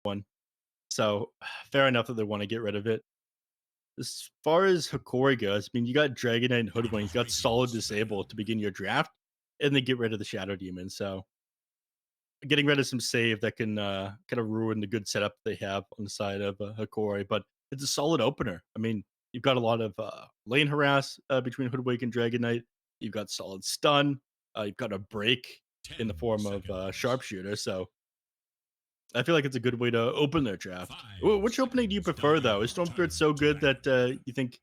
one. So fair enough that they want to get rid of it. As far as Hokori goes, I mean, you got Dragon Knight and Hoodwink, you got solid disable to begin your draft, and then get rid of the Shadow Demon. So getting rid of some save that can kind of ruin the good setup they have on the side of Hokori, but it's a solid opener. I mean, you've got a lot of lane harass between Hoodwink and Dragon Knight. You've got solid stun. You've got a break in the 10 form of seconds. sharpshooter. So I feel like it's a good way to open their draft. 5 Which opening do you seconds till prefer, end though? Is of Stormspirit turn so to good that activate. you think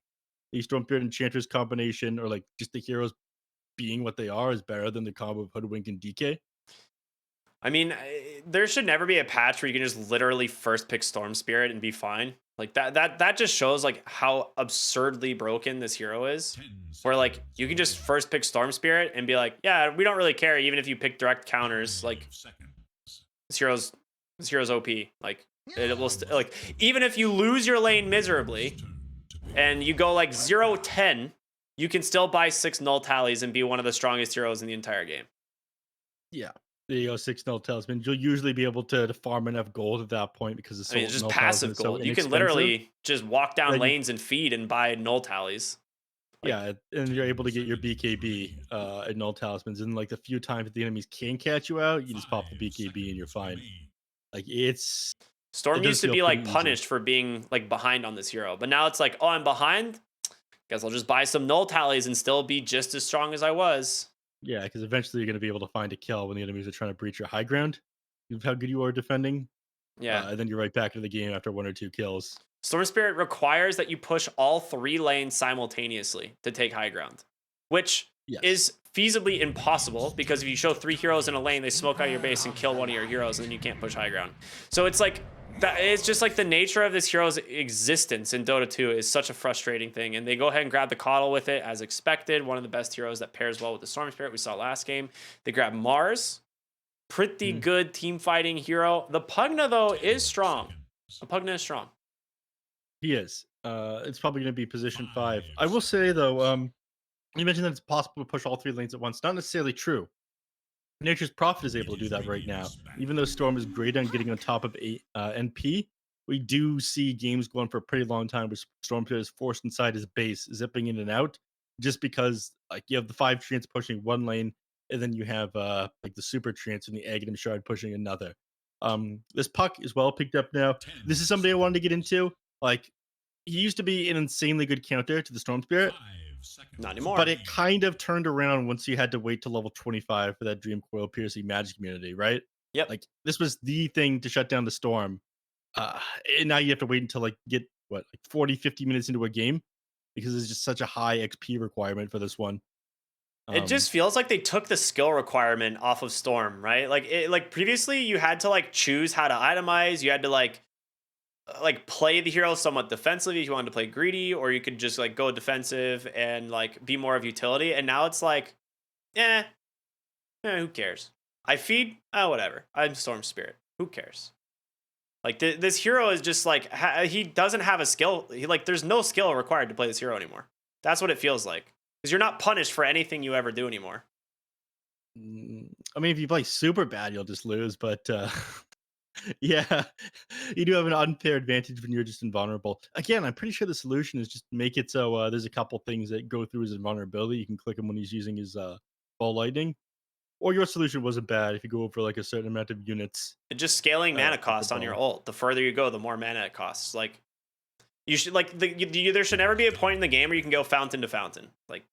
the Stormspirit Enchantress combination, or like just the heroes being what they are, is better than the combo of Hoodwink and DK? I mean, there should never be a patch where you can just literally first pick Storm Spirit and be fine. Like that just shows like how absurdly broken this hero is. 10 Where like Mm. you Yeah. can just Mm. first pick Storm Spirit and be like, yeah, we don't really care even if you pick direct counters. Like 5 this hero's this hero's OP. Like it will like even if you lose your lane miserably and you go like 0-10, you can still buy 6 null tallies and be one of the strongest heroes in the entire game. Yeah. There you go, 6 null talisman. You'll usually be able to farm enough gold at that point because the I mean, it's soul just null talisman passive is so gold. You can inexpensive literally just walk down that you lanes and feed and buy null tallies. Like, yeah, and you're able 10 to get your seconds BKB remaining. at null talismans. And like the few times that the enemies can catch you out, you just pop the 5 BKB and you're seconds fine. remain. Like it Storm does used to feel be pretty like easy. punished for being like behind on this hero, but now it's like, oh, I'm behind. Guess I'll just buy some null tallies and still be just as strong as I was. Yeah, because eventually you're going to be able to find a kill when the enemies are trying to breach your high ground. Of how good you are defending, Yeah. and then you're right back into the game after 1 or 2 kills. Storm Spirit requires that you push all 3 lanes simultaneously to take high ground, which Yes. is feasibly impossible because if you show 3 heroes in a lane, they smoke out your base and kill one of your heroes, and then you can't push high ground. So it's like that. It's just like the nature of this hero's existence in Dota 2 is such a frustrating thing. And they go ahead and grab the Coddle with it as expected. One of the best heroes that pairs well with the Storm Spirit we saw last game. They grab Mars, pretty Mm, good team fighting hero. The Pugna though 10 yeah, is strong. s- The Pugna is strong. he is. It's probably going to be position 5. 5 I will say though, seconds. you mentioned that it's possible to push all 3 lanes at once. Not necessarily true. Nature's Prophet is able to do that right now. Begins Even battle. though Storm is great on getting on top of NP, we do see games going for a pretty long time where Storm is forced inside his base, zipping in and out, just because like you have the 5 treants pushing one lane, and then you have like the super treants and the Aghanim Shard pushing another. This puck is well picked up now. This 10 is somebody I wanted to get seconds. into. Like he used to be an insanely good counter to the Storm Spirit, 5 Not seconds but anymore. it remaining. kind of turned around once you had to wait to level 25 for that Dream Coil piercing magic immunity, right? Yep. Like this was the thing to shut down the storm. And now you have to wait until like get what like 40, 50 minutes into a game because it's just such a high XP requirement for this one. It Um just feels like they took the skill requirement off of Storm, right? Like previously you had to like choose how to itemize, you had to like play the hero somewhat defensively if you wanted to play greedy, or you could just like go defensive and like be more of utility. And now it's like, eh, who cares? I feed, whatever. I'm Storm Spirit. Who cares? Like this hero is just like he doesn't have a skill. There's no skill required to play this hero anymore. That's what it feels like because you're not punished for anything you ever do anymore. I mean if you play super bad you'll just lose, but yeah, you do have an unfair advantage when you're just invulnerable. Again, I'm pretty sure the solution is just make it so there's a couple things that go through his invulnerability. You can click him when he's using his ball lightning. Or your solution wasn't bad if you go over like a certain amount of units And just scaling mana with the cost on your ball. ult. The further you go, the more mana it costs. Like you should there should never be a point in the game where you can go fountain to fountain. Like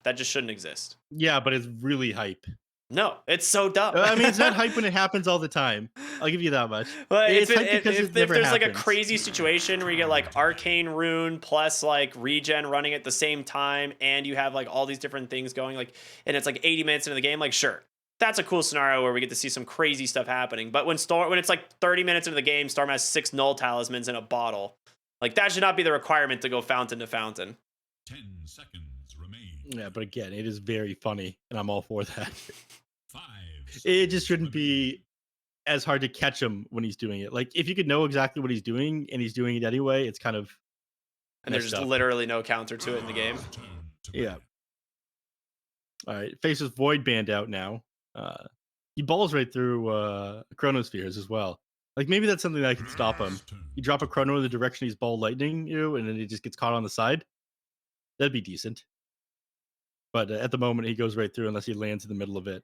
that just shouldn't exist. Yeah, but it's really hype. No, it's so dumb. I mean, it's not hype when it happens all the time. I'll give you that much. But It's hype because it if never there's like a happens. crazy situation where you get like arcane rune plus like regen running at the same time, and you have like all these different things going, like, and it's like 80 minutes into the game, like sure, that's a cool scenario where we get to see some crazy stuff happening. But when it's like 30 minutes into the game, Storm has 6 null talismans in a bottle. Like that should not be the requirement to go fountain to fountain. 10 seconds remain. Yeah, but again, it is very funny, and I'm all for that. 5 It just seconds shouldn't remaining. be as hard to catch him when he's doing it. Like, if you could know exactly what he's doing and he's doing it anyway, it's kind of And there's messed just up. literally no counter to it in the game. Turn to Yeah. bat. All right. Faces Void Band out now. He balls right through Chronospheres as well. Like maybe that's something that can stop him. You drop a chrono in the direction he's ball lightning you, and then he just gets caught on the side. That'd be decent. But at the moment, he goes right through unless he lands in the middle of it.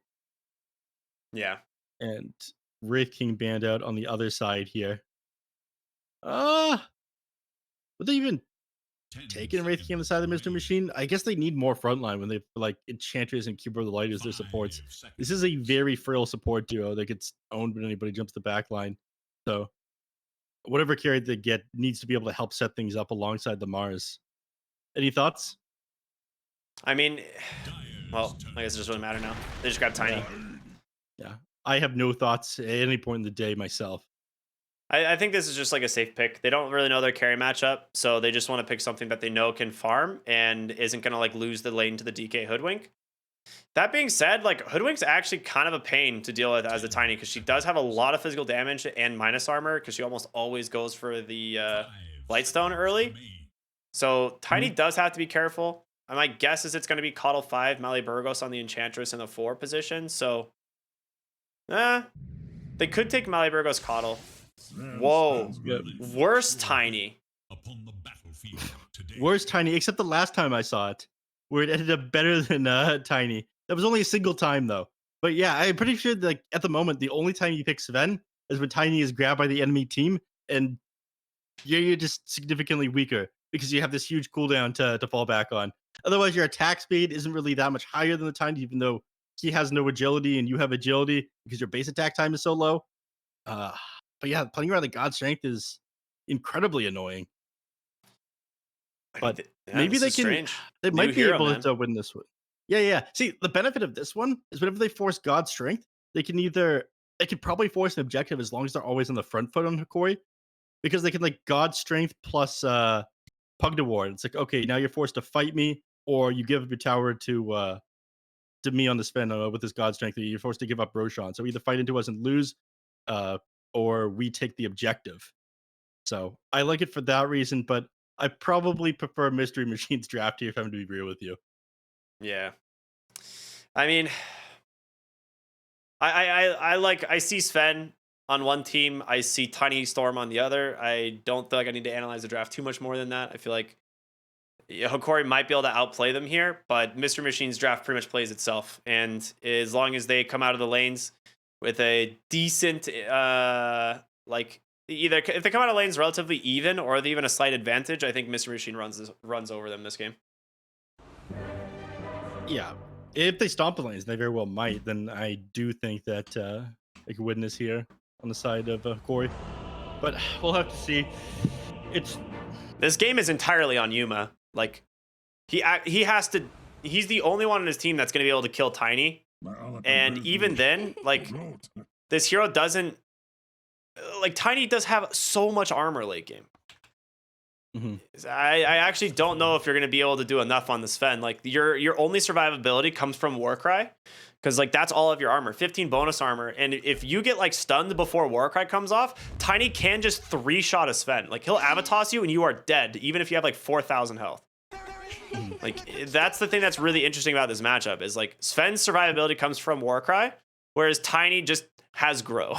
Yeah. And Wraith King banned out on the other side here. Uh would they even taken Wraith King on the side of the Mystery Machine? I guess they need more frontline when they like Enchantress and Keeper of the Light as their supports. This is a very frail support duo that gets owned when anybody jumps the back line. So whatever carry they get needs to be able to help set things up alongside the Mars. Any thoughts? I mean, well, I guess it doesn't really matter now. They just got Tiny. Yeah. Yeah. I have no thoughts at any point in the day myself. I think this is just like a safe pick. They don't really know their carry matchup, so they just want to pick something that they know can farm and isn't going to like lose the lane to the DK Hoodwink. That being said, like Hoodwink's actually kind of a pain to deal with as a Tiny because she does have a lot of physical damage and minus armor because she almost always goes for the Lightstone early. So Tiny does have to be careful. My guess is it's going to be Coddle 5, Mali Burgos on the Enchantress in the 4 position. So, they could take Mali Burgos Coddle. Whoa. Yep. Worst Tiny. Worst Tiny, except the last time I saw it, where it ended up better than Tiny. That was only a single time though. But yeah, I'm pretty sure like at the moment the only time you pick Sven is when Tiny is grabbed by the enemy team, and you're just significantly weaker because you have this huge cooldown to fall back on. Otherwise, your attack speed isn't really that much higher than the Tiny, even though he has no agility and you have agility because your base attack time is so low. Uh, but yeah, playing around the God Strength is incredibly annoying. But maybe they can. Strange. They New might be hero, able man. to win this one. Yeah, yeah. See, the benefit of this one is whenever they force God Strength, they can either they could probably force an objective as long as they're always on the front foot on Hokori, because they can like God Strength plus Pug Ward. It's like, okay, now you're forced to fight me, or you give up your tower to me on the spin with this God Strength. You're forced to give up Roshan. So either fight into us and lose, uh, or we take the objective. So I like it for that reason, but I probably prefer Mystery Machines draft here if I'm to be real with you. Yeah. I mean, I see Sven on one team. I see Tiny Storm on the other. I don't feel like I need to analyze the draft too much more than that. I feel like Hokori might be able to outplay them here, but Mystery Machine's draft pretty much plays itself. And as long as they come out of the lanes with a decent, like either if they come out of lanes relatively even or even a slight advantage, I think Mystery Machine runs over them this game. Yeah. If they stomp the lanes, they very well might, then I do think that they could win this here on the side of Corey. But we'll have to see. This game is entirely on Yuma. Like, he has to. He's the only one on his team that's going to be able to kill Tiny. And even then, like, this hero doesn't. Like, Tiny does have so much armor late game. Mm-hmm. I actually don't know if you're going to be able to do enough on the Sven. Like, your only survivability comes from Warcry. Because, like, that's all of your armor. 15 bonus armor. And if you get, like, stunned before Warcry comes off, Tiny can just 3-shot a Sven. Like, he'll Avatos you and you are dead, even if you have, like, 4,000 health. Like, that's the thing that's really interesting about this matchup is, like, Sven's survivability comes from Warcry, whereas Tiny just has Grow.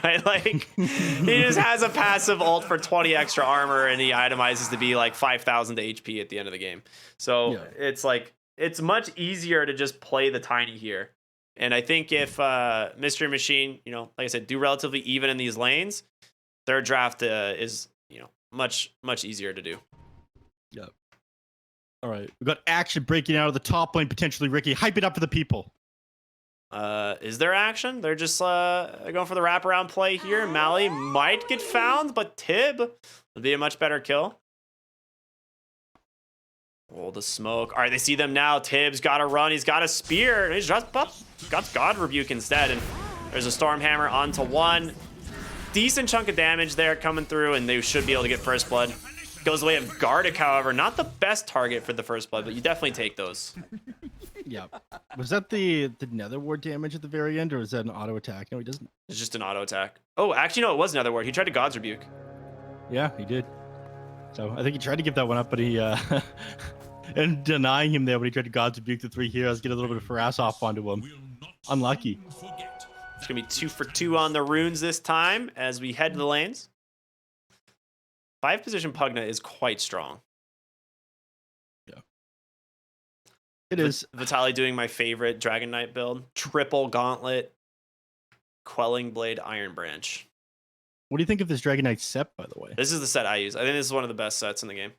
Right? Like, he just has a passive ult for 20 extra armor, and he itemizes to be, like, 5,000 HP at the end of the game. So, yeah. It's, like, it's much easier to just play the Tiny here. And I think if Mystery Machine, you know, like I said, do relatively even in these lanes, their draft is, you know, much easier to do. Yep. All right. We've got action breaking out of the top lane, potentially, Ricky. Hype it up for the people. Is there action? They're just going for the wraparound play here. Mali might get found, but Tib would be a much better kill. Oh, the smoke. All right, they see them now. Tibbs got to run. He's got a spear. He's just got God Rebuke instead. And there's a Stormhammer onto one. Decent chunk of damage there coming through, and they should be able to get First Blood. Goes the way of Gardic, however. Not the best target for the First Blood, but you definitely take those. Yeah. Was that the Nether Ward damage at the very end, or was that an auto attack? No, he doesn't. It's just an auto attack. Oh, actually, no, it was Nether Ward. He tried to God's Rebuke. Yeah, he did. So I think he tried to give that one up, but he and denying him there when he tried to God's Rebuke the 3 heroes, get a little bit of harass off onto him. Unlucky. It's going to be 2 for 2 on the runes this time as we head to the lanes. 5-position Pugna is quite strong. Yeah. It is. Vitaly doing my favorite Dragon Knight build. Triple Gauntlet, Quelling Blade, Iron Branch. What do you think of this Dragon Knight set, by the way? This is the set I use. I think this is one of the best sets in the game.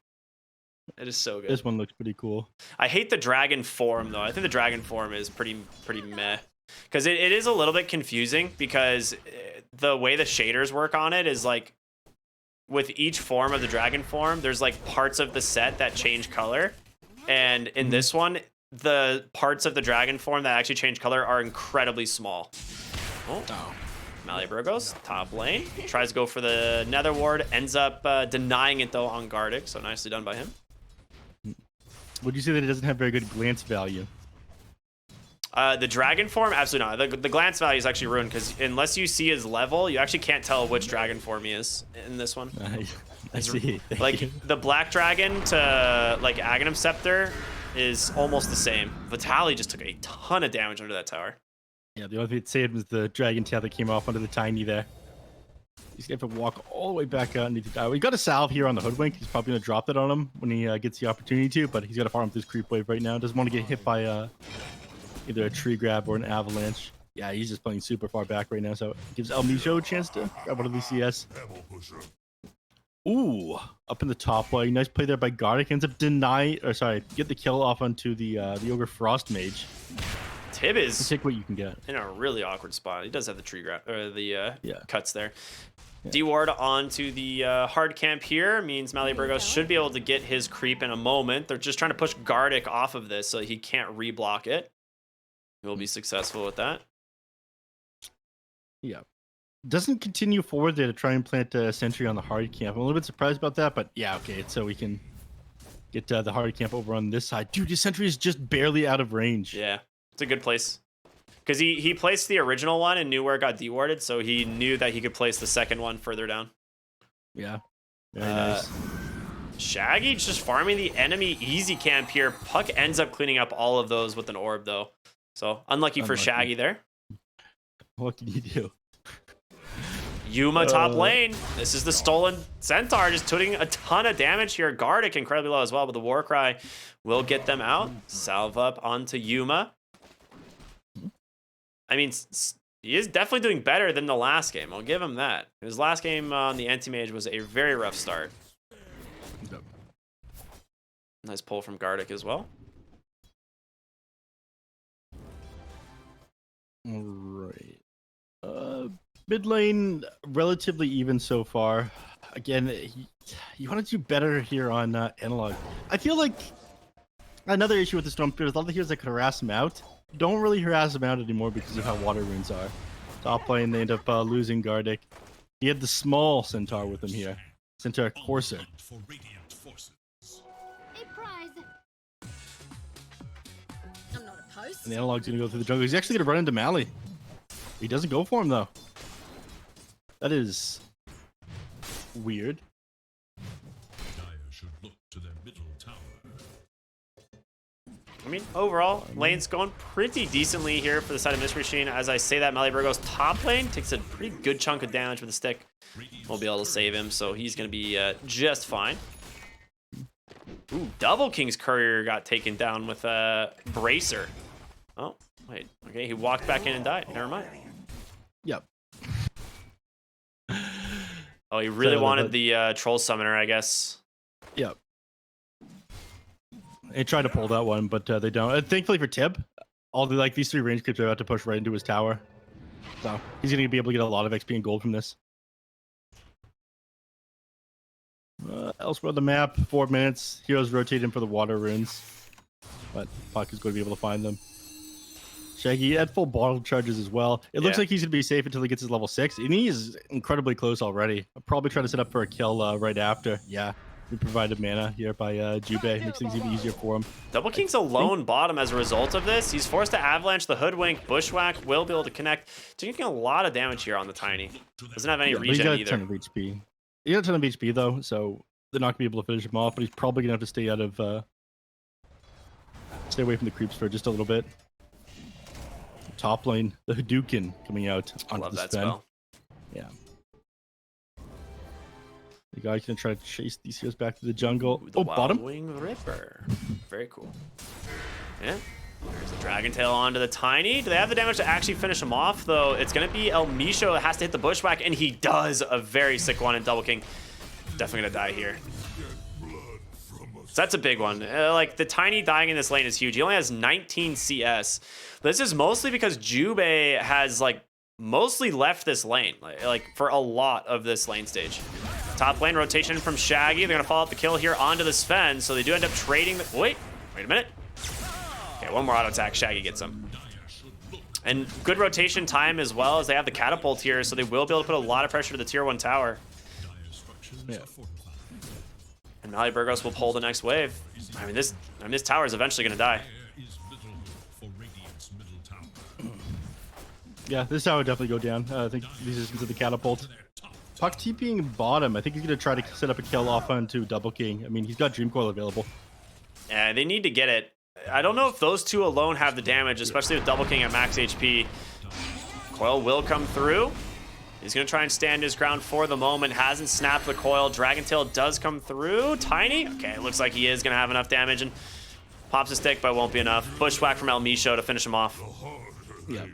It is so good. This one looks pretty cool. I hate the dragon form, though. I think the dragon form is pretty meh. Because it is a little bit confusing because the way the shaders work on it is like with each form of the dragon form, there's like parts of the set that change color. And in this one, the parts of the dragon form that actually change color are incredibly small. Oh. Maliburgos, top lane. Tries to go for the Nether Ward. Ends up denying it, though, on Gardic. So nicely done by him. Would you say that it doesn't have very good glance value? The dragon form? Absolutely not. The glance value is actually ruined because unless you see his level, you actually can't tell which dragon form he is in this one. I see. Like, the black dragon to, like, Aghanim Scepter is almost the same. Vitaly just took a ton of damage under that tower. Yeah, the only thing that saved was the dragon tail that came off under the tiny there. He's going to have to walk all the way back out and need to die. We got a salve here on the hoodwink. He's probably going to drop that on him when he gets the opportunity to, but he's got to farm up this creep wave right now. Doesn't want to get hit by either a tree grab or an avalanche. Yeah, he's just playing super far back right now, so it gives El Mijo a chance to grab one of these CS. Ooh, up in the top lane. Nice play there by Gardic. Ends up get the kill off onto the Ogre Frost Mage. Tib is take what you can get in a really awkward spot. He does have the tree grab or the cuts there. Yeah. D-Ward onto the hard camp here means Maliburgos should be able to get his creep in a moment. They're just trying to push Gardic off of this so he can't reblock it. He'll be successful with that. Yeah. Doesn't continue forward there to try and plant a sentry on the hard camp. I'm a little bit surprised about that, but yeah, okay. So we can get the hard camp over on this side. Dude, his sentry is just barely out of range. Yeah, it's a good place. Because he placed the original one and knew where it got dewarded, so he knew that he could place the second one further down. Yeah, very nice. Shaggy just farming the enemy easy camp here. Puck ends up cleaning up all of those with an orb, though. So unlucky for Shaggy there. What can you do? Yuma top lane. This is the stolen Centaur, just doing a ton of damage here. Gardic incredibly low as well, but the Warcry will get them out. Salve up onto Yuma. I mean, he is definitely doing better than the last game. I'll give him that. His last game on the Anti-Mage was a very rough start. Yep. Nice pull from Gardic as well. All right. Mid lane, relatively even so far. Again, you want to do better here on Analog. I feel like another issue with the Stormspear is a lot of the heroes that could harass him out don't really harass him out anymore because of how water runes are. Top lane, they end up losing Gardic. He had the small Centaur with him here. Centaur Corsair. And the Analog's going to go through the jungle. He's actually going to run into Mali. He doesn't go for him, though. That is weird. I mean, overall, lane's going pretty decently here for the side of Mystery Machine. As I say that, Maliburgos top lane takes a pretty good chunk of damage with the stick. We'll be able to save him, so he's going to be just fine. Ooh, Double King's Courier got taken down with a Bracer. Oh, wait. Okay, he walked back in and died. Never mind. Yep. Oh, he really wanted the Troll Summoner, I guess. Yep. They tried to pull that one, but they don't. Thankfully for Tib, all the these 3 range creeps are about to push right into his tower. So he's going to be able to get a lot of XP and gold from this. Elsewhere on the map, 4 minutes. Heroes rotating for the water runes. But Puck is going to be able to find them. Shaggy at full bottle charges as well. It looks like he's going to be safe until he gets his level 6. And he is incredibly close already. I'll probably try to set up for a kill right after. Yeah. We provided mana here by Jubei. Makes things even easier for him. Double King's alone bottom as a result of this. He's forced to avalanche the Hoodwink. Bushwhack will be able to connect. Taking a lot of damage here on the Tiny. Doesn't have any regen either. He's got a ton of HP. He got a ton of HP though, so they're not going to be able to finish him off, but he's probably going to have to stay out of... stay away from the creeps for just a little bit. top lane, the Hadouken coming out I onto love the that Sven. spell. Yeah. The guy can try to chase these heroes back to the jungle. Ooh, the Wild bottom. Wing Ripper. Very cool. Yeah. There's the Dragon Tail onto the Tiny. Do they have the damage to actually finish him off, though? It's going to be El Misho that has to hit the Bushwhack, and he does a very sick one in Double King. Definitely going to die here. So that's a big one. Like, the Tiny dying in this lane is huge. He only has 19 CS. This is mostly because Jubei has, like, mostly left this lane, like for a lot of this lane stage. Top lane rotation from Shaggy. They're going to follow up the kill here onto the Sven, so they do end up trading the... Wait a minute. Okay, one more auto attack. Shaggy gets him. And good rotation time as well, as they have the catapult here, so they will be able to put a lot of pressure to the tier 1 tower. Yeah. And Mali Burgos will pull the next wave. I mean, this tower is eventually going to die. Yeah, this tower would definitely go down. I think resistance of the catapult. Puck TPing bottom. I think he's going to try to set up a kill off onto Double King. I mean, he's got Dream Coil available. Yeah, they need to get it. I don't know if those two alone have the damage, especially with Double King at max HP. Coil will come through. He's going to try and stand his ground for the moment. Hasn't snapped the coil. Dragon Tail does come through. Tiny. Okay, it looks like he is going to have enough damage and pops a stick, but won't be enough. Bushwhack from El Misho to finish him off. Yeah.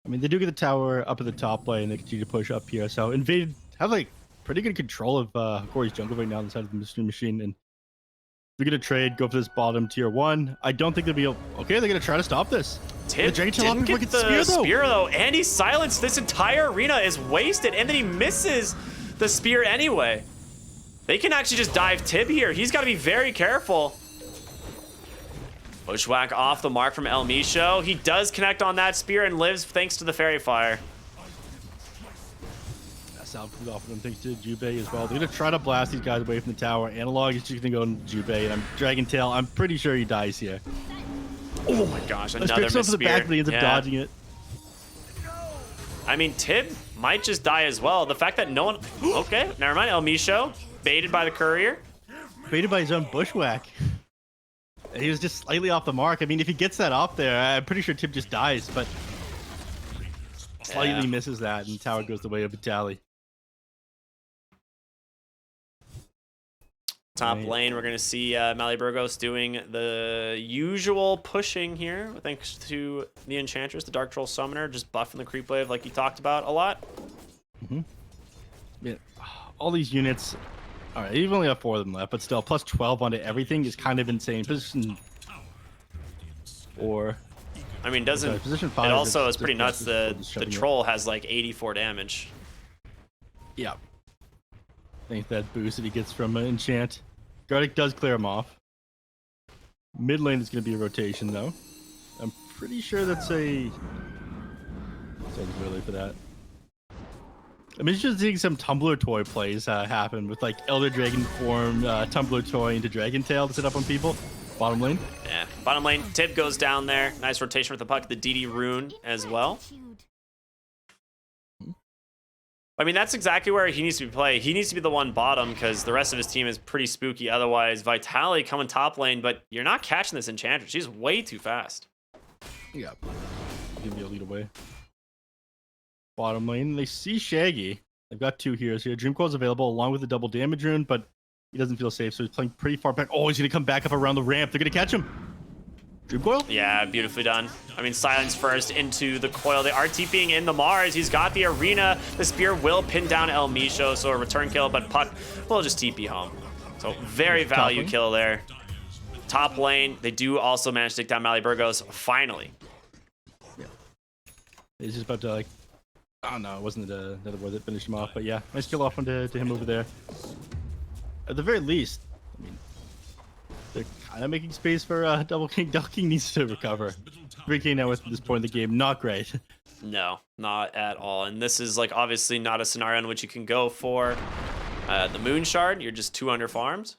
I mean, they do get the tower up at the top lane. They continue to push up here. So Invade have like pretty good control of Hokori's jungle right now on the side of the Mystery Machine. And they're going to trade, go for this bottom tier 1. I don't think they'll be able... Okay, they're going to try to stop this. Tip didn't get the spear, though. And he's silenced. This entire arena is wasted. And then he misses the spear anyway. They can actually just dive Tib here. He's got to be very careful. Bushwhack off the mark from El Misho. He does connect on that spear and lives thanks to the Fairy Fire. Salve comes off of them thanks to Jubei as well. They're going to try to blast these guys away from the tower. Analog is just going to go into Jubei. And Dragon Tail, I'm pretty sure he dies here. Oh my gosh, another miss spear. For the back, but he ends up dodging it. I mean, Tib might just die as well. The fact that no one... Okay, never mind. El Misho, baited by the courier. Baited by his own Bushwhack. He was just slightly off the mark. I mean, if he gets that off there, I'm pretty sure Tib just dies, but slightly misses that, and the tower goes the way of Vitali. Top lane, we're going to see Mali Burgos doing the usual pushing here, thanks to the Enchantress, the Dark Troll Summoner, just buffing the creep wave like you talked about a lot. Yeah, all these units... All right, you've only got 4 of them left, but still, plus 12 onto everything is kind of insane. Position 4. I mean, doesn't... Position 5 it also is pretty nuts. The troll has like 84 damage. Yeah. I think that boost that he gets from Enchant. Gardic does clear him off. Mid lane is going to be a rotation, though. I'm pretty sure that's a... Sounds really for that. I'm just seeing some Tumblr toy plays happen with like Elder Dragon form, Tumblr toy into Dragon Tail to set up on people. Bottom lane. Yeah, bottom lane. Tib goes down there. Nice rotation with the puck. The DD rune as well. I mean, that's exactly where he needs to be played. He needs to be the one bottom because the rest of his team is pretty spooky. Otherwise, Vitali coming top lane, but you're not catching this Enchantress. She's way too fast. Yeah. Give you a lead away. Bottom lane, they see Shaggy. They've got 2 heroes here. Dream Coil is available along with the double damage rune, but he doesn't feel safe, so he's playing pretty far back. Oh, he's going to come back up around the ramp. They're going to catch him. Dream Coil? Yeah, beautifully done. I mean, silence first into the coil. They are TPing in the Mars. He's got the arena. The spear will pin down El Misho, so a return kill, but Puck will just TP home. So very value kill there. Top lane, they do also manage to take down Mali Burgos, finally. Yeah. He's just about to, like, oh no, it wasn't the word that finished him off, but yeah, nice kill off onto him over there. At the very least, I mean, they're kind of making space for Double King. Double King needs to recover. 3K now at this point in the game, not great. No, not at all. And this is like obviously not a scenario in which you can go for the Moon Shard. You're just 2 under farms.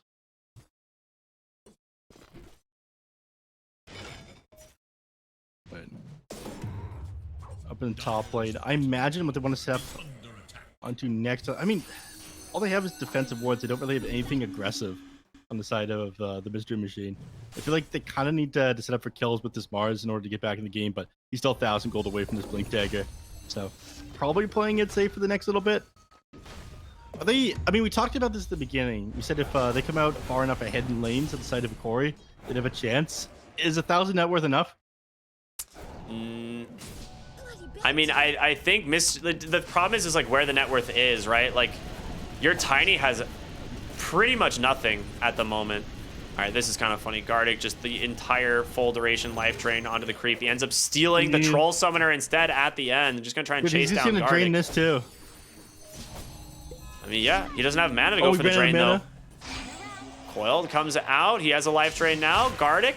Up in the top lane, I imagine what they want to step onto next. I mean, all they have is defensive wards. They don't really have anything aggressive. on the side of the mystery machine. I feel like they kind of need to set up for kills with this Mars in order to get back in the game, but he's still 1,000 gold away from this blink dagger, so probably playing it safe for the next little bit. Are they? I mean, we talked about this at the beginning. You said if they come out far enough ahead in lanes at the side of Hokori, they'd have a chance. Is 1,000 net worth enough? I mean, I think the problem is like where the net worth is, right? Like, your Tiny has pretty much nothing at the moment. All right, this is kind of funny. Gardic, just the entire full duration life drain onto the creep. He ends up stealing the Troll Summoner instead at the end. Just gonna try and chase down Gardic. He's gonna drain this too. I mean, yeah, he doesn't have mana to go for the drain though. Coiled comes out. He has a life drain now. Gardic,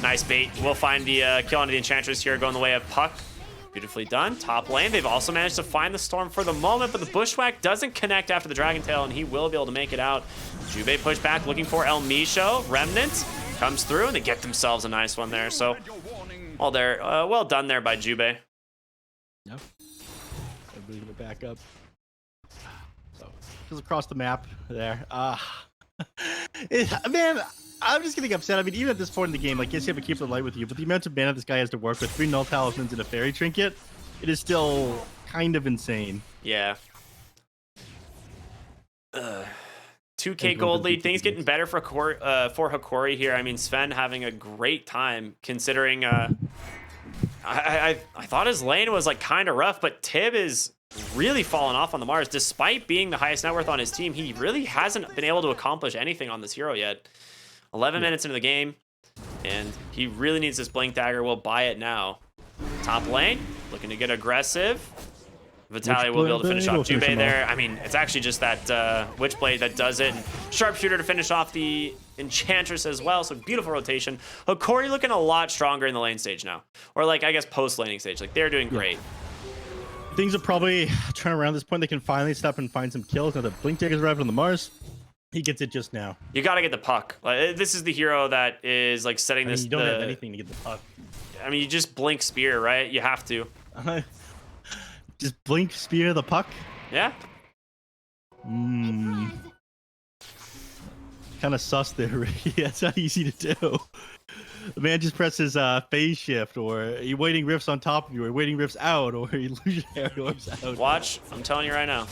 nice bait. We'll find the kill onto the Enchantress here, going the way of Puck. Beautifully done. Top lane, they've also managed to find the Storm for the moment, but the Bushwhack doesn't connect after the Dragon Tail, and he will be able to make it out. Jubei push back, looking for El Misho. Remnant comes through, and they get themselves a nice one there. So, well done there by Jubei. Yep. Everybody gonna back up. So, just across the map there. Man, I'm just getting upset. I mean, even at this point in the game, like, yes, you have a Keeper of the Light with you, but the amount of mana this guy has to work with, 3 Null Talismans and a Fairy Trinket, it is still kind of insane. Yeah. 2k gold lead. Things getting better for Hokori here. I mean, Sven having a great time considering I thought his lane was like kind of rough, but Tib is really fallen off on the Mars. Despite being the highest net worth on his team, he really hasn't been able to accomplish anything on this hero yet. 11 minutes into the game, and he really needs this Blink Dagger. We'll buy it now. Top lane, looking to get aggressive. Vitalia will be able to finish off Jubei there. I mean, it's actually just that Witchblade that does it. And Sharpshooter to finish off the Enchantress as well, so beautiful rotation. Hokori looking a lot stronger in the lane stage now. Or, like, I guess post-laning stage. Like, they're doing great. Things are probably turning around at this point. They can finally stop and find some kills. Now that Blink Dagger's arrived on the Mars. He gets it just now. You got to get the Puck. Like, this is the hero that is like setting this. You don't have anything to get the Puck. I mean, you just blink spear, right? You have to. Just blink spear the Puck. Yeah. Kind of sus there, Ricky. That's not easy to do. The man just presses phase shift, or you waiting rifts on top of you, or waiting rifts out, or illusionary orbs out. Watch, I'm telling you right now.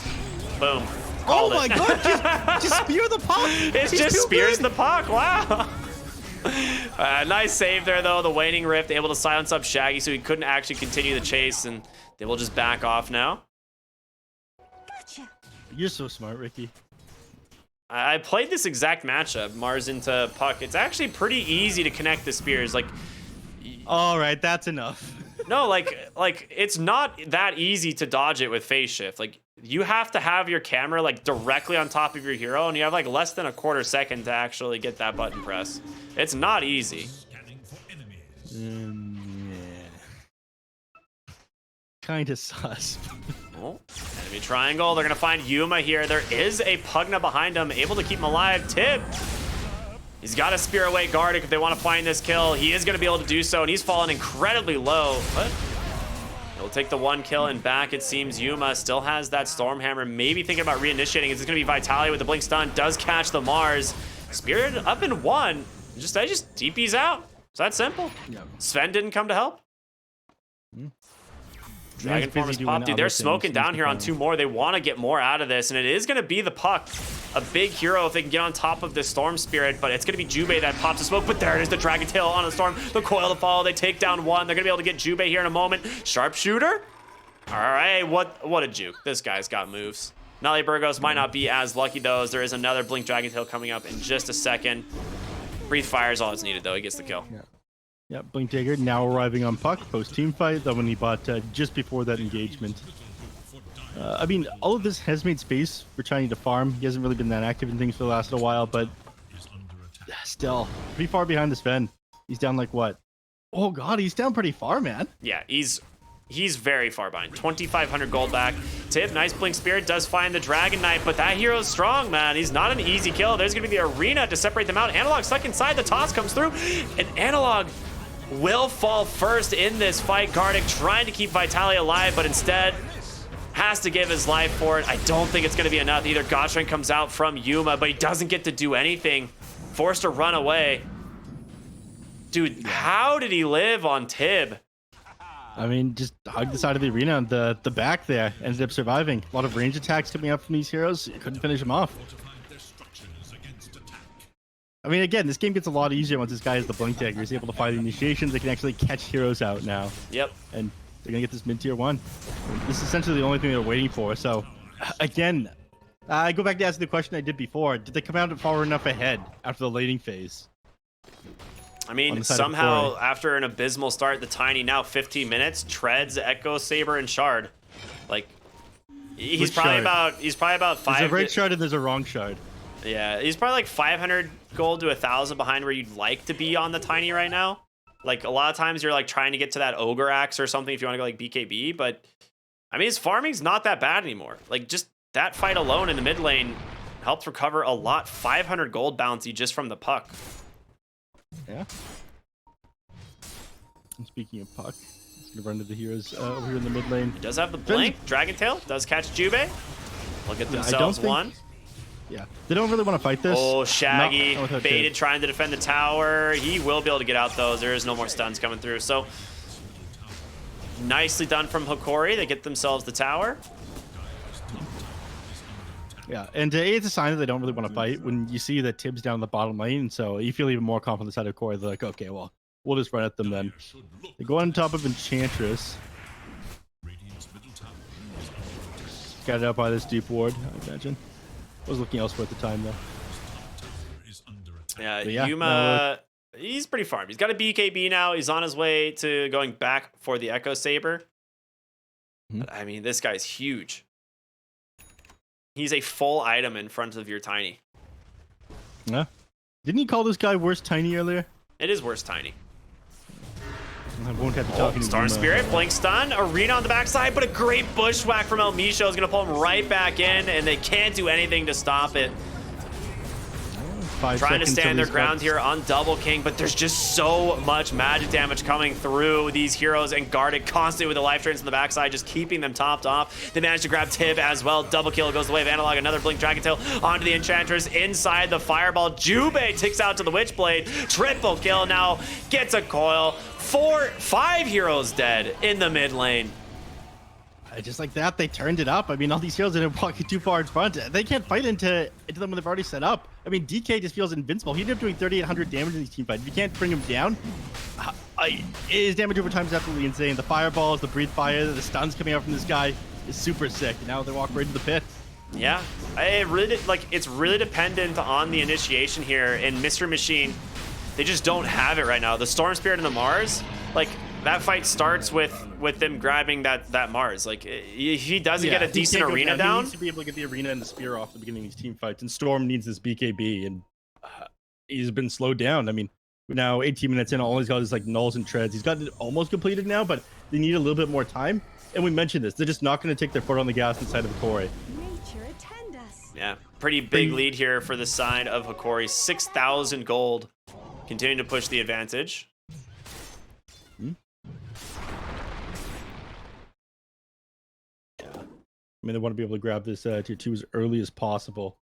Boom. Oh my god, just spear the Puck! It just spears the Puck, wow! Nice save there though, the waning rift, able to silence up Shaggy so he couldn't actually continue the chase, and they will just back off now. Gotcha. You're so smart, Ricky. I played this exact matchup, Mars into Puck. It's actually pretty easy to connect the spears. Like, all right, that's enough. No, like it's not that easy to dodge it with phase shift. Like, you have to have your camera like directly on top of your hero, and you have like less than a quarter second to actually get that button press. It's not easy. Yeah. Kind of sus. Oh, enemy triangle. They're gonna find Yuma here. There is a Pugna behind him, able to keep him alive. Tib. He's got to spear away Gardic if they want to find this kill. He is going to be able to do so, and he's fallen incredibly low. But he'll take the 1 kill, and back it seems Yuma still has that Stormhammer. Maybe thinking about reinitiating. Is this going to be Vitalia with the Blink Stun? Does catch the Mars. Spirit up in 1. Just DP's out. It's that simple. Yep. Sven didn't come to help. Dragon form is popped. Dude, they're smoking down here on 2 more. They want to get more out of this, and it is going to be the Puck. A big hero if they can get on top of this Storm Spirit, but it's going to be Jubei that pops the smoke. But there it is, the Dragon Tail on the Storm. The Coil to follow. They take down 1. They're going to be able to get Jubei here in a moment. Sharpshooter. All right, what a juke. This guy's got moves. Nali Burgos might not be as lucky, though, as there is another Blink Dragon Tail coming up in just a second. Breathe Fire is all that's needed, though. He gets the kill. Yeah. Yeah, Blink Dagger now arriving on Puck post team fight, the one he bought just before that engagement. I mean, all of this has made space for Chinese to farm. He hasn't really been that active in things for the last little while, but still pretty far behind the Sven. He's down like what? Oh god, he's down pretty far, man. Yeah, he's very far behind. 2,500 gold back. Tib, nice Blink Spirit, does find the Dragon Knight, but that hero's strong, man. He's not an easy kill. There's gonna be the arena to separate them out. Analog stuck inside, the toss comes through, and Analog will fall first in this fight. Gardic trying to keep Vitalia alive, but instead has to give his life for it. I don't think it's going to be enough either. Gottschalk comes out from Yuma, but he doesn't get to do anything Forced to run away. Dude, how did he live on Tib? I mean, just hug the side of the arena and the back there. Ended up surviving. A lot of range attacks coming up from these heroes. You couldn't finish them off. I mean, again, this game gets a lot easier once this guy has the blink dagger. He's able to fire the initiations. They can actually catch heroes out now. Yep. And they're going to get this mid-tier 1. This is essentially the only thing they're waiting for. So, again, I go back to asking the question I did before. Did they come out far enough ahead after the laning phase? I mean, somehow, after an abysmal start, the Tiny now 15 minutes, Treads, Echo, Saber, and Shard. Like, he's probably about 5. There's a right shard and there's a wrong shard. Yeah, he's probably like 500 gold to 1,000 behind where you'd like to be on the Tiny right now. Like, a lot of times you're like trying to get to that Ogre Axe or something if you want to go like BKB, but I mean, his farming's not that bad anymore. Like, just that fight alone in the mid lane helped recover a lot. 500 gold bounty just from the puck. Yeah. And speaking of puck, he's gonna run to the heroes over here in the mid lane. He does have the blink. Dragon Tail does catch Jubei. They'll get themselves one. Yeah, they don't really want to fight this. Oh, Shaggy baited trying to defend the tower. He will be able to get out those. There is no more stuns coming through. So nicely done from Hokori. They get themselves the tower. Yeah, and it's a sign that they don't really want to fight when you see that Tibbs down the bottom lane. So you feel even more confident on the side of Hokori. They're like, okay, well, we'll just run at them then. They go on top of Enchantress. Got it out by this deep ward, I imagine. I was looking elsewhere at the time, though. Yeah, Yuma, he's pretty farmed. He's got a BKB now. He's on his way to going back for the Echo Saber. But, I mean, this guy's huge. He's a full item in front of your Tiny. Yeah. Didn't he call this guy worst Tiny earlier? It is worse Tiny. I won't have to talk to Storm Spirit, Blink Stun, Arena on the backside, but a great bushwhack from El Misho is going to pull him right back in, and they can't do anything to stop it. Trying to stand their ground here on Double King, but there's just so much magic damage coming through these heroes and guarded constantly with the life drains on the backside, just keeping them topped off. They managed to grab Tib as well. Double kill goes the way of Analog. Another Blink Dragon Tail onto the Enchantress inside the Fireball. Jubei ticks out to the Witchblade. Triple kill now. Gets a coil. 5 heroes dead in the mid lane. Just like that, they turned it up. I mean, all these heroes didn't walk too far in front. They can't fight into them when they've already set up. I mean, DK just feels invincible. He ended up doing 3,800 damage in these team fights. If you can't bring him down, his damage over time is absolutely insane. The fireballs, the breathe fire, the stuns coming out from this guy is super sick. Now they walk right into the pit. Yeah, it's really dependent on the initiation here. In Mystery Machine, they just don't have it right now. The Storm Spirit and the Mars, like, that fight starts with them grabbing that Mars. Like, he doesn't get a decent arena down. He needs to be able to get the arena and the spear off the beginning of these team fights. And Storm needs this BKB, and he's been slowed down. I mean, we're now 18 minutes in. All he's got is like nulls and treads. He's got it almost completed now, but they need a little bit more time. And we mentioned this. They're just not going to take their foot on the gas inside of Hokori. Yeah, pretty big lead here for the side of Hokori. 6,000 gold. Continuing to push the advantage. I mean, they want to be able to grab this tier 2 as early as possible.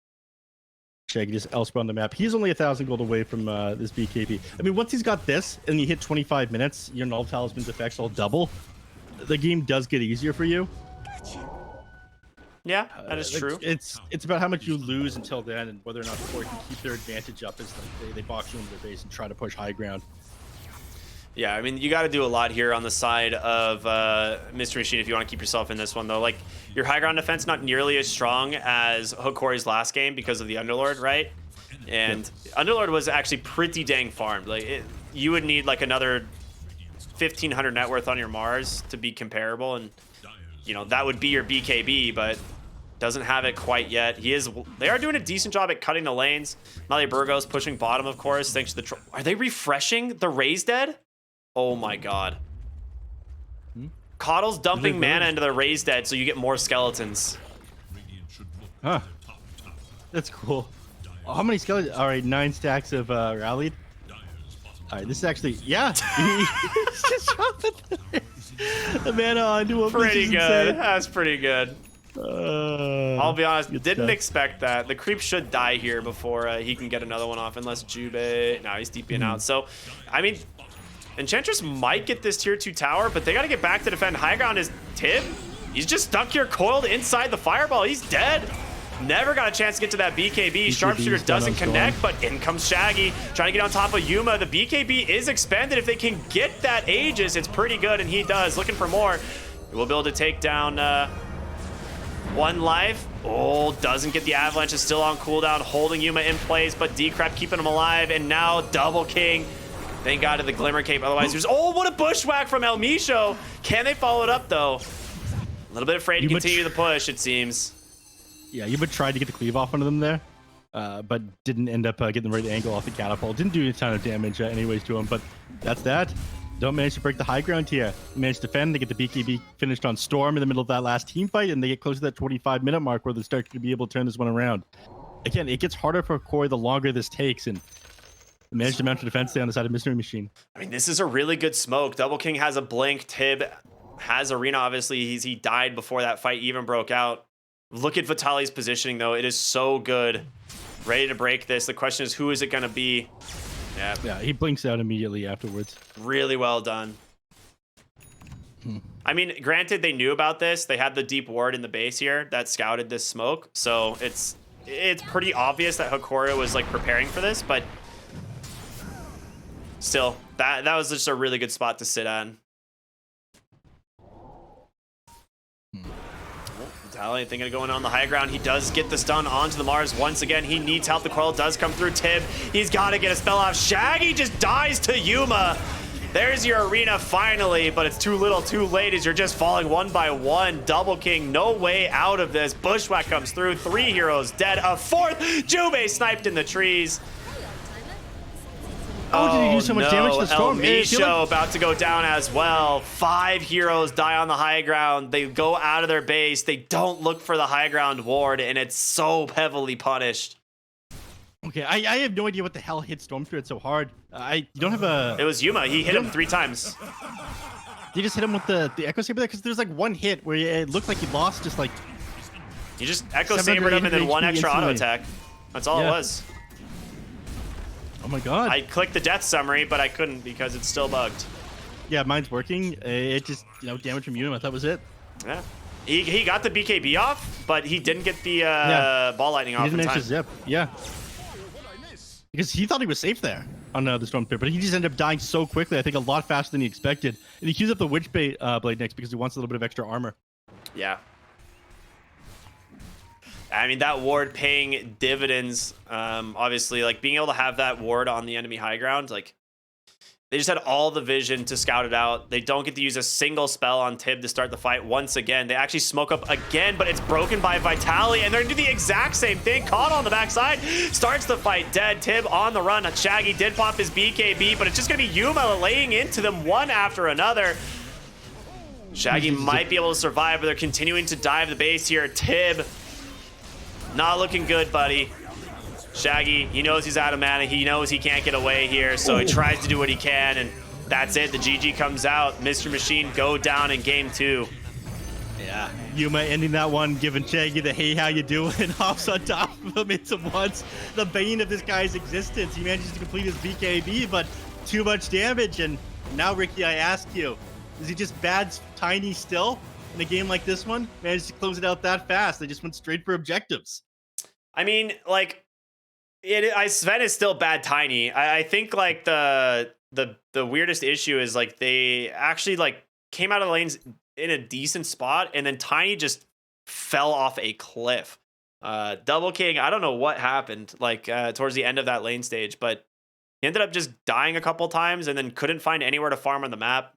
Shaggy just elsewhere on the map. He's only 1,000 gold away from this BKB. I mean, once he's got this and you hit 25 minutes, your null talisman's effects will double. The game does get easier for you. Yeah, that is true. It's about how much you lose until then and whether or not Hokori can keep their advantage up as they box you into their base and try to push high ground. Yeah, I mean, you got to do a lot here on the side of Mystery Machine if you want to keep yourself in this one, though. Like, your high ground defense not nearly as strong as Hokori's last game because of the Underlord, right? And Underlord was actually pretty dang farmed. Like, you would need like another 1,500 net worth on your Mars to be comparable, and you know that would be your BKB, but doesn't have it quite yet. They are doing a decent job at cutting the lanes. Mali Burgos pushing bottom, of course, thanks to the. Are they refreshing the Raise Dead? Oh my god. Coddle's dumping mana into the Raise Dead so you get more skeletons. Huh. That's cool. Oh, how many skeletons? All right, 9 stacks of rallied. All right, this is actually, yeah. Just dropped the mana onto him. Pretty good. That's pretty good. I'll be honest, Good didn't stuff. expect that. The creep should die here before he can get another one off, unless Jubei. No, he's DPing out. So, I mean, Enchantress might get this tier 2 tower, but they got to get back to defend. High ground is Tib. He's just stuck here, coiled inside the fireball. He's dead. Never got a chance to get to that BKB. Sharpshooter doesn't connect, but in comes Shaggy, trying to get on top of Yuma. The BKB is expanded. If they can get that Aegis, it's pretty good, and he does. Looking for more. We'll be able to take down one life. Oh, doesn't get the avalanche. Is still on cooldown, holding Yuma in place, but Decrep keeping him alive, and now Double King. Thank God to the Glimmer Cape. Otherwise, there's... Oh, what a bushwhack from El Misho. Can they follow it up, though? A little bit afraid to continue the push, it seems. Yeah, Yuma tried to get the cleave off onto them there, but didn't end up getting the right angle off the catapult. Didn't do a ton of damage anyways to him, but that's that. Don't manage to break the high ground here. Manage to defend. They get the BKB finished on Storm in the middle of that last team fight, and they get close to that 25-minute mark where they start to be able to turn this one around. Again, it gets harder for Hokori the longer this takes, and managed to mount a defense there on the side of Mystery Machine. I mean, this is a really good smoke. Double King has a blink. Tib has Arena, obviously. He died before that fight even broke out. Look at Vitali's positioning, though. It is so good. Ready to break this. The question is, who is it going to be? Yeah, he blinks out immediately afterwards. Really well done. I mean, granted, they knew about this. They had the deep ward in the base here that scouted this smoke. So it's pretty obvious that Hokori was like preparing for this, but still, that was just a really good spot to sit on. Anything going on the high ground. He does get the stun onto the Mars once again. He needs help. The coil does come through. Tib, he's got to get a spell off. Shaggy just dies to Yuma. There's your Arena finally, but it's too little too late as you're just falling one by one. Double King, no way out of this. Bushwhack comes through. 3 heroes dead. A 4th. Jubei sniped in the trees. Oh, did he do so much damage to the Storm? El Misho about to go down as well. 5 heroes die on the high ground. They go out of their base. They don't look for the high ground ward, and it's so heavily punished. Okay, I have no idea what the hell hit Storm Spirit so hard. You don't have a... It was Yuma. He hit him 3 times. You just hit him with the Echo Saber there? Because there's like one hit where it looked like he lost just like... You just Echo Sabered him and then 1 extra auto attack. That's all it was. Oh my god. I clicked the death summary, but I couldn't because it's still bugged. Yeah, mine's working. It just, damage from Unum. I thought was it. Yeah. He got the BKB off, but he didn't get the ball lightning off He didn't in manage time. to zip. Yeah. Because he thought he was safe there on the Storm Pit, but he just ended up dying so quickly, I think a lot faster than he expected. And he queues up the Witch Blade next because he wants a little bit of extra armor. Yeah. I mean, that ward paying dividends, obviously, like being able to have that ward on the enemy high ground, like they just had all the vision to scout it out. They don't get to use a single spell on Tib to start the fight once again. They actually smoke up again, but it's broken by Vitali, and they're gonna do the exact same thing. Caught on the backside, starts the fight dead. Tib on the run. Shaggy did pop his BKB, but it's just gonna be Yuma laying into them one after another. Shaggy might be able to survive, but they're continuing to dive the base here. Tib, not looking good, buddy. Shaggy, he knows he's out of mana. He knows he can't get away here, so he tries to do what he can, and that's it. The GG comes out. Mr. Machine go down in game 2. Yeah. Yuma ending that one, giving Shaggy the hey, how you doing? Hops on top of him into once. The bane of this guy's existence. He manages to complete his BKB, but too much damage. And now, Ricky, I ask you, is he just bad tiny still in a game like this one? Managed to close it out that fast. They just went straight for objectives. I mean, like, Sven is still bad tiny. I think like the weirdest issue is like they actually like came out of the lanes in a decent spot, and then Tiny just fell off a cliff. Double King, I don't know what happened like towards the end of that lane stage, but he ended up just dying a couple times and then couldn't find anywhere to farm on the map.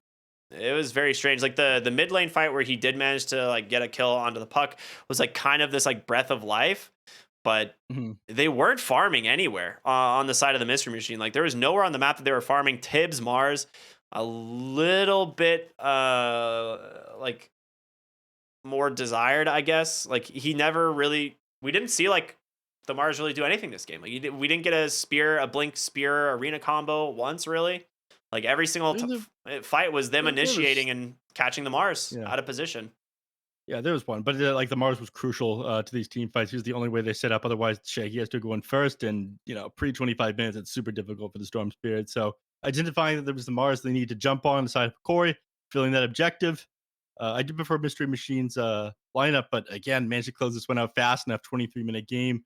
It was very strange. Like the mid lane fight where he did manage to like get a kill onto the puck was like kind of this like breath of life. But they weren't farming anywhere on the side of the Mystery Machine. Like there was nowhere on the map that they were farming. Tibbs, Mars, a little bit like more desired, I guess. Like he never really, we didn't see like the Mars really do anything this game. Like we didn't get a blink spear arena combo once really. Like every single fight was them initiating and catching the Mars out of position. Yeah, there was one, but like the Mars was crucial to these team fights. He was the only way they set up. Otherwise, Shaggy has to go in first, and pre 25 minutes, it's super difficult for the Storm Spirit. So identifying that there was the Mars they need to jump on the side of Corey, filling that objective. I did prefer Mystery Machine's lineup, but again, managed to close this one out fast enough. 23-minute game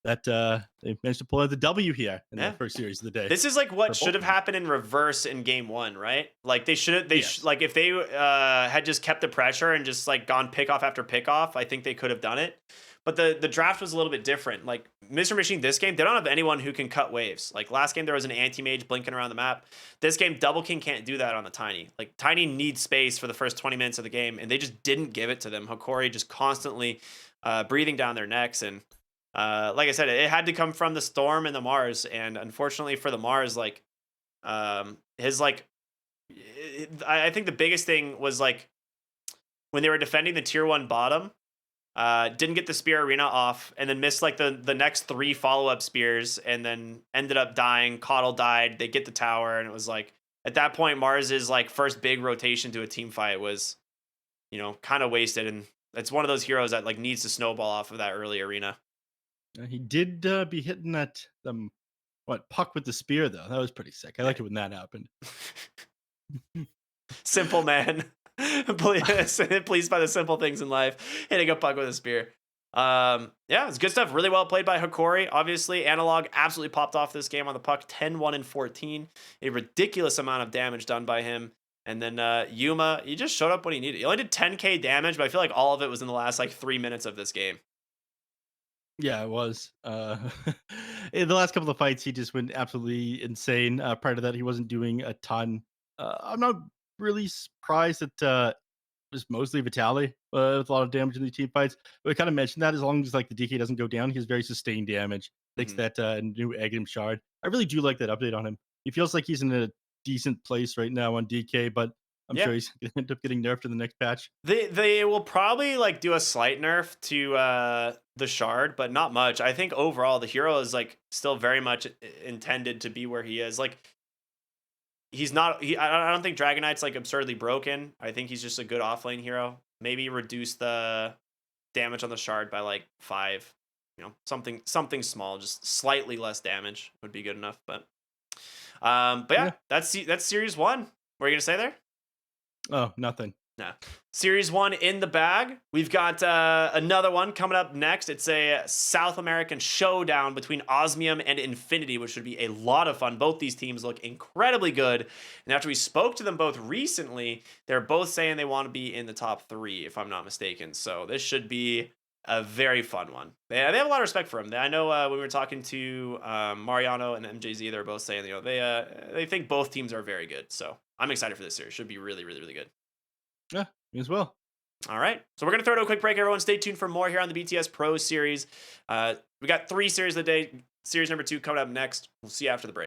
that they managed to pull out the W here in the Yeah. first series of the day This is like what for both should of have them. happened in reverse in game one, right? Like Yes. like if they had just kept the pressure and just like gone pick off after pick off, I think they could have done it. But the draft was a little bit different. Like Mr. Machine, this game, they don't have anyone who can cut waves. Like last game, there was an anti mage blinking around the map. This game, Double King can't do that on the Tiny. Like Tiny needs space for the first 20 minutes of the game, and they just didn't give it to them. Hokori just constantly breathing down their necks, and like I said, it had to come from the Storm and the Mars, and unfortunately for the Mars, like his like, I think the biggest thing was like when they were defending the tier one bottom, didn't get the spear arena off, and then missed like the next three follow up spears, and then ended up dying. Coddle died. They get the tower, and it was like at that point, Mars's like first big rotation to a team fight was, kind of wasted, and it's one of those heroes that like needs to snowball off of that early arena. He did be hitting that what puck with the spear though. That was pretty sick. I Yeah. liked it when that happened. Simple man. Pleased by the simple things in life. Hitting a puck with a spear. Yeah, it's good stuff. Really well played by Hokori. Obviously, Analog absolutely popped off this game on the puck. 10-1 and 14. A ridiculous amount of damage done by him. And then Yuma, he just showed up when he needed. He only did 10k damage, but I feel like all of it was in the last like 3 minutes of this game. Yeah, it was. In the last couple of fights, he just went absolutely insane. Prior to that, he wasn't doing a ton. I'm not really surprised that it was mostly Vitaly with a lot of damage in the team fights. But we kind of mentioned that as long as like the DK doesn't go down, he has very sustained damage. Thanks to Mhm. that new Aghanim shard. I really do like that update on him. He feels like he's in a decent place right now on DK, but I'm Yeah. sure he's going to end up getting nerfed in the next patch. They will probably like do a slight nerf to the shard, but not much. I think overall the hero is like still very much intended to be where he is. Like he's not. I don't think Dragonite's like absurdly broken. I think he's just a good offlane hero. Maybe reduce the damage on the shard by like 5. Something small, just slightly less damage would be good enough. But yeah, Yeah. that's series one. What are you gonna say there? Oh, nothing. No. Series one in the bag. We've got another one coming up next. It's a South American showdown between Osmium and Infinity, which should be a lot of fun. Both these teams look incredibly good. And after we spoke to them both recently, they're both saying they want to be in the top 3, if I'm not mistaken. So this should be a very fun one. They have a lot of respect for him. I know when we were talking to Mariano and MJZ, they're both saying they think both teams are very good. So I'm excited for this series. Should be really, really, really good. Yeah, me as well. All right. So we're going to throw to a quick break, everyone. Stay tuned for more here on the BTS Pro Series. We got 3 series of the day. Series number 2 coming up next. We'll see you after the break.